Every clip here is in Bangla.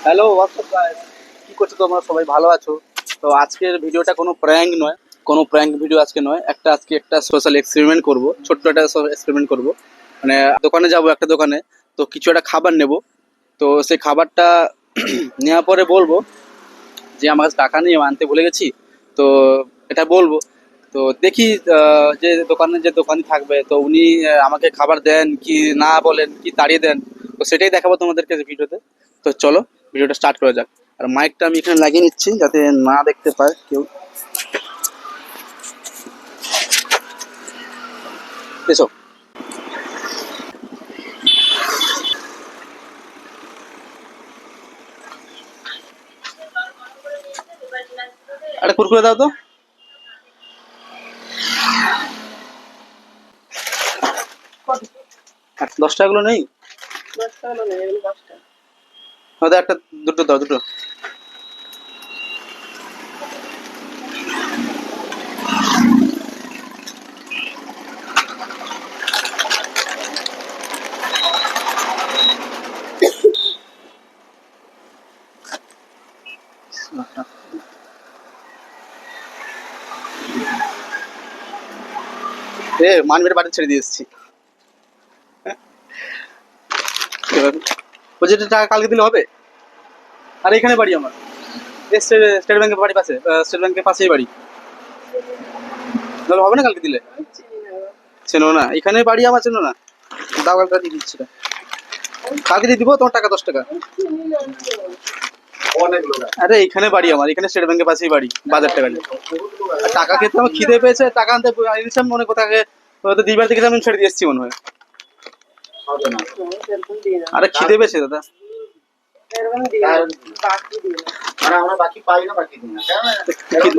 হ্যালো হোয়াটসঅ্যাপ গাইস, কি করছো তোমরা? সবাই ভালো আছো? তো আজকের ভিডিওটা কোনো প্র্যাঙ্ক নয়, কোনো প্র্যাঙ্ক ভিডিও আজকে নয়। আজকে একটা সোশ্যাল এক্সপেরিমেন্ট করব, ছোট্ট একটা এক্সপেরিমেন্ট করব। মানে দোকানে যাব, একটা দোকানে, তো কিছু একটা খাবার নেব। তো সেই খাবারটা নেওয়ার পরে বলবো যে আমার কাছে টাকা নেই, আমি আনতে ভুলে গেছি। তো এটা বলবো। তো দেখি যে দোকানি থাকবে, তো উনি আমাকে খাবার দেন কি না বলেন, কি তাড়িয়ে দেন। তো সেটাই দেখাবো তোমাদেরকে ভিডিওতে। তো চলো ভিডিওটা স্টার্ট করা যাক। আর মাইকটা আমি এখানে লাগিয়ে নিচ্ছি যাতে না দেখতে পায় কেউ। এসো। একটা কুরকুরে দাও তো। 10 টাকাগুলো নেই? হয়তো একটা, দুটো দাও, দুটো। মানবের বাড়ি ছেড়ে দিয়ে এসেছি। বলছি টাকা কালকে দিলে হবে? আর এখানে বাড়ি আমার, স্টেট ব্যাংকের বাড়ি পাশে, স্টেট ব্যাংকের পাশেই বাড়ি। তাহলে হবে না কালকে দিলে? চেনো না? এখানে বাড়ি আমার, চেনো না? দাও, কালকে দিয়ে দিচ্ছি। কালকে দিয়ে দিব তোমার টাকা, 10 টাকা। আরে এখানে বাড়ি আমার, এখানে স্টেট ব্যাংকের পাশেই বাড়ি, বাজারটা বাড়ি। টাকা খেতে আমার খিদে পেয়েছে, টাকা আনতে এনেছিলাম মনে কোথাকে, হয়তো দিবার থেকে আমি ছেড়ে দিয়ে এসেছি মনে হয়। আরে খিদে পেয়েছে দাদা।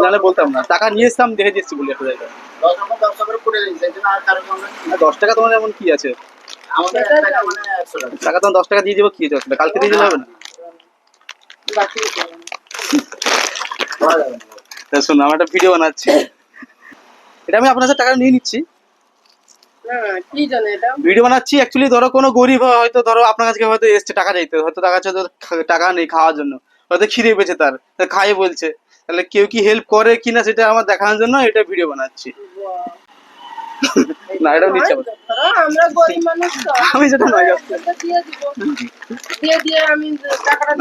নাহলে বলতাম না, টাকা নিয়ে এসতাম, দেখে দিচ্ছি বলে একটা জায়গায়। 10 টাকা তোমার এমন কি আছে? টাকা তোমার 10 টাকা দিয়ে দেবো, কি আছে? কালকে দিয়ে দিলে হবে না? শোনো, আমার একটা ভিডিও বানাচ্ছি, এটা আমি আপনার কাছে টাকা নিয়ে নিচ্ছি। ভিডিও বানাচ্ছি অ্যাকচুয়ালি, ধরো কোনো গরিব হয়তো, ধরো আপনার কাছে হয়তো এসছে টাকা চাইতে, হয়তো টাকা চাইতে, টাকা নেই খাওয়ার জন্য, হয়তো খিদে পেয়েছে তার, খাই বলছে। তাহলে কেউ কি হেল্প করে কিনা সেটা আমার দেখানোর জন্য এটা ভিডিও বানাচ্ছি। না, এটাও নিচ্ছে আমি যেটা নয়, দিয়ে আমি টাকাটা